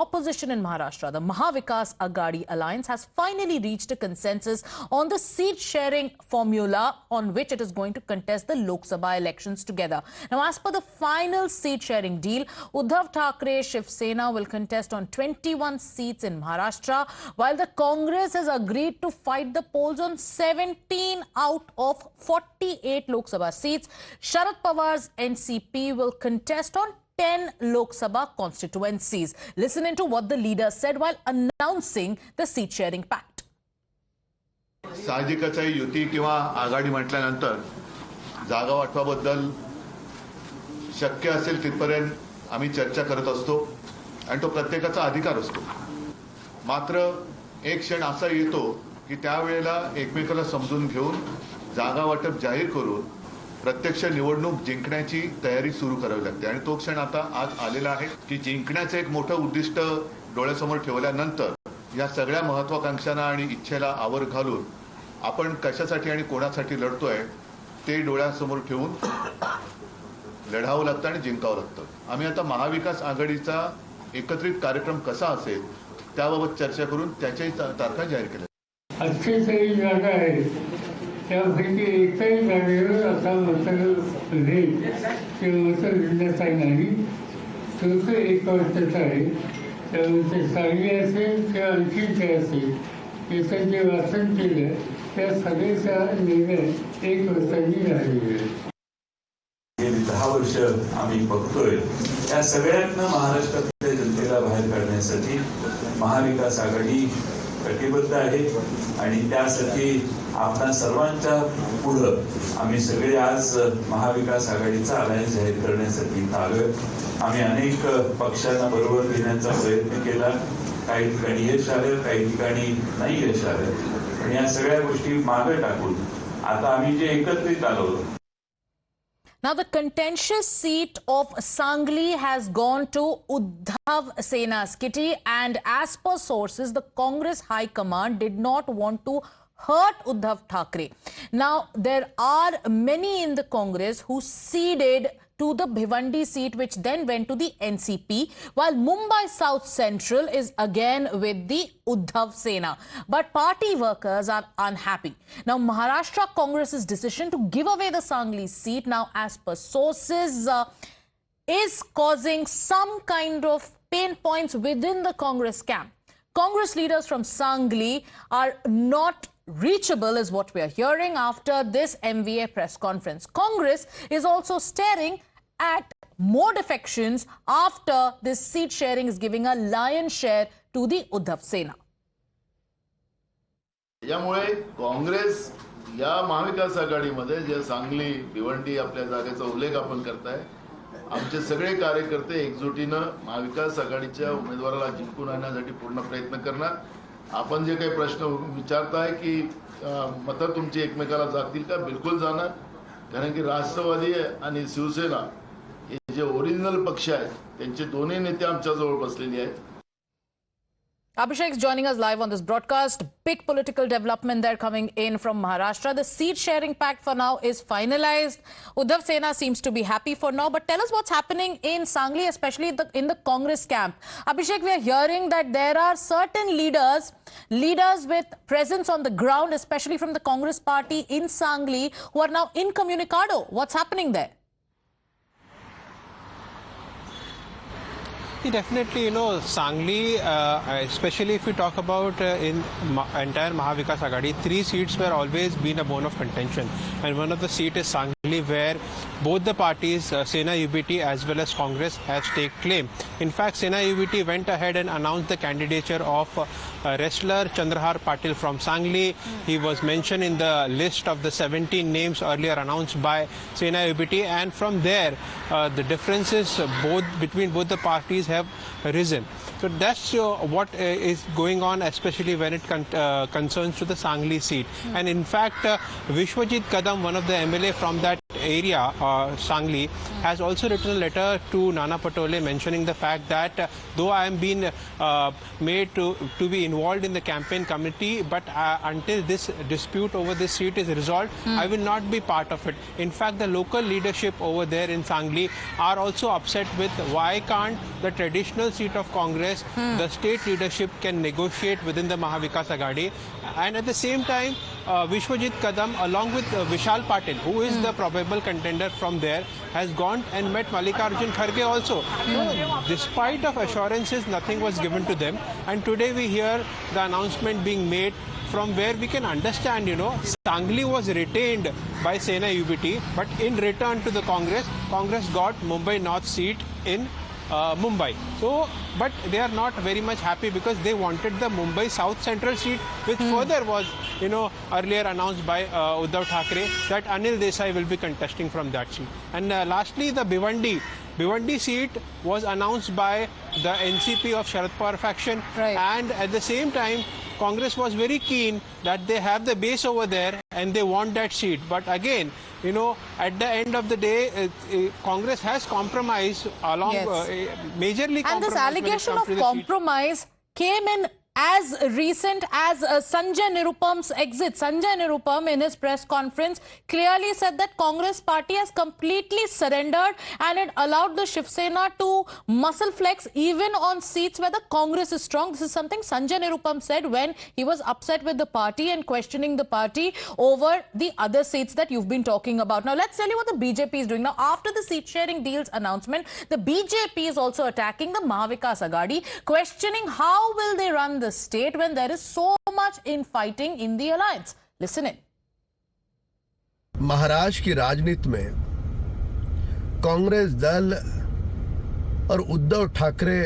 opposition in Maharashtra, the Mahavikas Aghadi alliance has finally reached a consensus on the seat-sharing formula on which it is going to contest the Lok Sabha elections together. Now, as per the final seat-sharing deal, Uddhav Thackeray Shiv Sena will contest on 21 seats in Maharashtra, while the Congress has agreed to fight the polls on 17 out of 48 Lok Sabha seats. Sharad Pawar's NCP will contest on 10 Lok Sabha constituencies. Listen into what the leader said while announcing the seat-sharing pact. साहजिकच आहे युती किंवा आघाडी म्हटल्यानंतर जागा वाटपाबद्दल शक्य असेल तिथपर्यंत आम्ही चर्चा करत असतो आणि तो प्रत्येकाचा अधिकार असतो. मात्र एक क्षण असा येतो की त्यावेळेला एकमेकाला समजून घेऊन जागा वाटप जाहीर करून प्रत्यक्ष निवडणूक जिंकण्याची तयारी सुरू करावी लागते आणि तो क्षण आता आज आलेला आहे की जिंकण्याचं एक मोठं उद्दिष्ट डोळ्यासमोर ठेवल्यानंतर या सगळ्या महत्त्वाकांक्षांना आणि इच्छेला आवर घालून आपण कशासाठी आणि कोणासाठी लढतोय ते डोळ्यासमोर ठेवून लढावं लागतं आणि जिंकावं लागतं. आम्ही आता महाविकास आघाडीचा एकत्रित कार्यक्रम कसा असेल त्याबाबत चर्चा करून त्याच्याही तारखा जाहीर केल्या. अच्छी सही जागा आहे त्यापैकी एकही जागेवर असा मतं नाही किंवा मतं लिहिण्याचा नाही. शुल्क 1 वर्षाचं आहे. त्यामुळे सांगली असेल किंवा आणखी काय असेल याचं जे वाचन केलं त्या सगळ्याचा निर्णय 1 वर्षांनी झालेला आहे. गेली 10 वर्ष आम्ही बघतोय या सगळ्यांना महाराष्ट्रातल्या जनतेला बाहेर काढण्यासाठी महाविकास आघाडी कटिबद्ध आहे आणि त्यासाठी आपल्या सर्वांच्या पुढं आम्ही सगळे आज महाविकास आघाडीचा अलायन्स जाहीर करण्यासाठी आलोय. आम्ही अनेक पक्षांना बरोबर घेण्याचा प्रयत्न केला. काही ठिकाणी यश आलं, काही ठिकाणी नाही यश आलं. पण या सगळ्या गोष्टी मागे टाकून आता आम्ही जे एकत्रित आलो. Now, the contentious seat of Sangli has gone to Uddhav Sena's kitty, and as per sources, the Congress High Command did not want to hurt Uddhav Thackeray. Now, there are many in the Congress who ceded to the Bhiwandi seat, which then went to the NCP, while Mumbai South Central is again with the Uddhav Sena. But party workers are unhappy. Now, Maharashtra Congress's decision to give away the Sangli seat, now as per sources, is causing some kind of pain points within the Congress camp. Congress leaders from Sangli are not reachable is what we are hearing after this MVA press conference. Congress is also staring at more defections after this seat sharing is giving a lion's share to the Uddhav Sena. यामुळे काँग्रेस या महाविकास आघाडीमध्ये जे सांगली भिवंडी आपल्या जागेचा उल्लेख आपण करताय आमचे सगळे कार्यकर्ते एकजुटीनं महाविकास आघाडीच्या उमेदवाराला जिंकून आणण्यासाठी पूर्ण प्रयत्न करणार. आपण जे काही प्रश्न विचारताय की मतं तुमची एकमेकाला जातील का, बिलकुल जाणार. कारण की राष्ट्रवादी आणि शिवसेना हे जे ओरिजिनल पक्ष आहेत त्यांचे दोन्ही नेते आमच्या जवळ बसलेले आहेत. Abhishek is joining us live on this broadcast. Big political development there coming in from Maharashtra. The seat-sharing pact for now is finalized. Uddhav Sena seems to be happy for now. But tell us what's happening in Sangli, especially in the Congress camp. Abhishek, we are hearing that there are certain leaders with presence on the ground, especially from the Congress party in Sangli, who are now incommunicado. What's happening there? Definitely, Sangli, especially if we talk about in entire Mahavikas Aghadi, 3 seats were always been a bone of contention. And one of the seats is Sangli, where both the parties, Sena UBT as well as Congress, have stake claim. In fact, Sena UBT went ahead and announced the candidature of wrestler Chandrahar Patil from Sangli. He was mentioned in the list of the 17 names earlier announced by Sena UBT. And from there, the differences between both the parties have risen. So that's what is going on, especially when it concerns to the Sangli seat. And in fact, Vishwajit Kadam, one of the MLA from that area, Sangli, has also written a letter to Nana Patole mentioning the fact that though I am being made to be involved in the campaign committee, but until this dispute over this seat is resolved, I will not be part of it. In fact, the local leadership over there in Sangli are also upset with why can't the traditional seat of Congress, the state leadership can negotiate within the Mahavikas Aghadi, and at the same time, Vishwajit Kadam, along with Vishal Patil, who is the probable contender from there, has gone and met Mallikarjun Kharge also. So, despite of assurances, nothing was given to them. And today we hear the announcement being made from where we can understand, Sangli was retained by Sena UBT, but in return to the Congress got Mumbai North seat in Mumbai. So, but they are not very much happy because they wanted the Mumbai South Central seat, which further was, earlier announced by Uddhav Thackeray that Anil Desai will be contesting from that seat. And lastly, the Bhiwandi seat was announced by the NCP of Sharad Pawar faction, and at the same time, Congress was very keen that they have the base over there and they want that seat. But again, at the end of the day, Congress has compromised along, majorly compromised. And this allegation of compromise came in as recent as Sanjay Nirupam's exit. Sanjay Nirupam, in his press conference, clearly said that Congress party has completely surrendered and it allowed the Shiv Sena to muscle flex even on seats where the Congress is strong. This is something Sanjay Nirupam said when he was upset with the party and questioning the party over the other seats that you've been talking about. Now, let's tell you what the BJP is doing. Now, after the seat sharing deals announcement, the BJP is also attacking the Mahavikas Aghadi, questioning how will they run the state when there is so much infighting in the alliance. Listen in. Maharashtra की राजनीति में कांग्रेस दल और उद्धव ठाकरे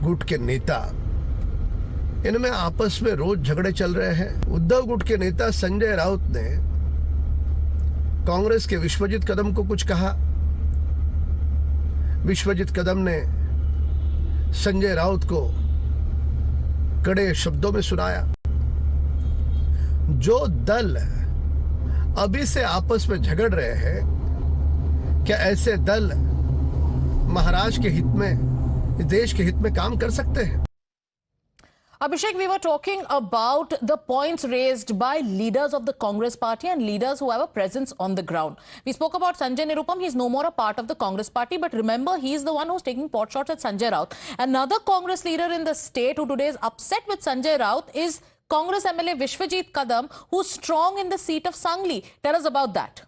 गुट के नेता, इनमें आपस में रोज झगड़े चल रहे हैं। उद्धव गुट के नेता संजय राउत ने कांग्रेस के विश्वजीत कदम को कुछ कहा, विश्वजीत कदम ने संजय राउत को कड़े शब्दों में सुनाया। जो दल अभी से आपस में झगड़ रहे हैं, क्या ऐसे दल महाराष्ट्र के हित में, देश के हित में काम कर सकते हैं? Abhishek, we were talking about the points raised by leaders of the Congress party and leaders who have a presence on the ground. We spoke about Sanjay Nirupam. He's no more a part of the Congress party, but remember, he's the one who's taking pot shots at Sanjay Raut. Another Congress leader in the state who today is upset with Sanjay Raut is Congress MLA Vishwajit Kadam, who's strong in the seat of Sangli. Tell us about that.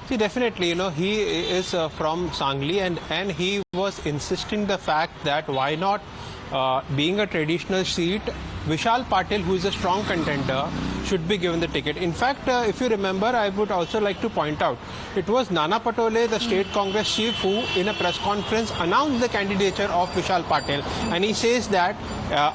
See, definitely, he is from Sangli and he was insisting the fact that why not, being a traditional seat, Vishal Patil, who is a strong contender, should be given the ticket. In fact, if you remember, I would also like to point out, it was Nana Patole, the state Congress chief, who in a press conference announced the candidature of Vishal Patil. And he says that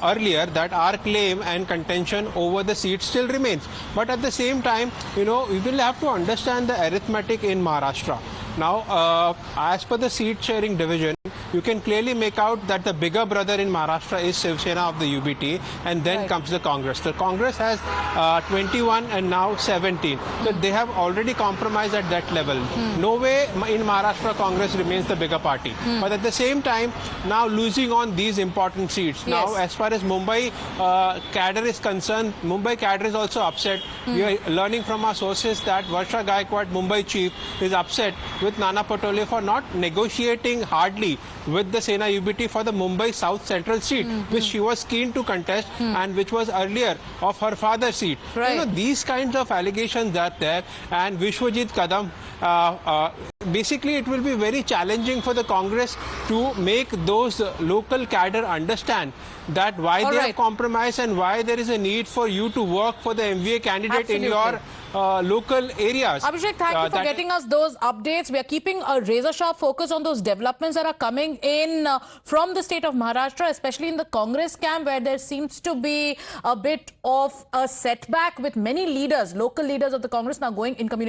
earlier that our claim and contention over the seat still remains. But at the same time, we will have to understand the arithmetic in Maharashtra. Now, as per the seat sharing division, you can clearly make out that the bigger brother in Maharashtra is Shiv Sena of the UBT, and then comes the Congress. The Congress has 21 and now 17. So they have already compromised at that level. No way in Maharashtra Congress remains the bigger party. But at the same time, now losing on these important seats. Now, as far as Mumbai cadre is concerned, Mumbai cadre is also upset. We are learning from our sources that Varsha Gaikwad, Mumbai chief, is upset with Nana Patole for not negotiating hardly with the Sena UBT for the Mumbai South Central seat, which she was keen to contest and which was earlier of her father's seat. These kinds of allegations are there, and Vishwajit Kadam, basically it will be very challenging for the Congress to make those local cadre understand that why they have compromised and why there is a need for you to work for the MVA candidate in your local areas. Abhishek, thank you for getting us those updates. We are keeping a razor-sharp focus on those developments that are coming in from the state of Maharashtra, especially in the Congress camp, where there seems to be a bit of a setback with many leaders, local leaders of the Congress now going in communication.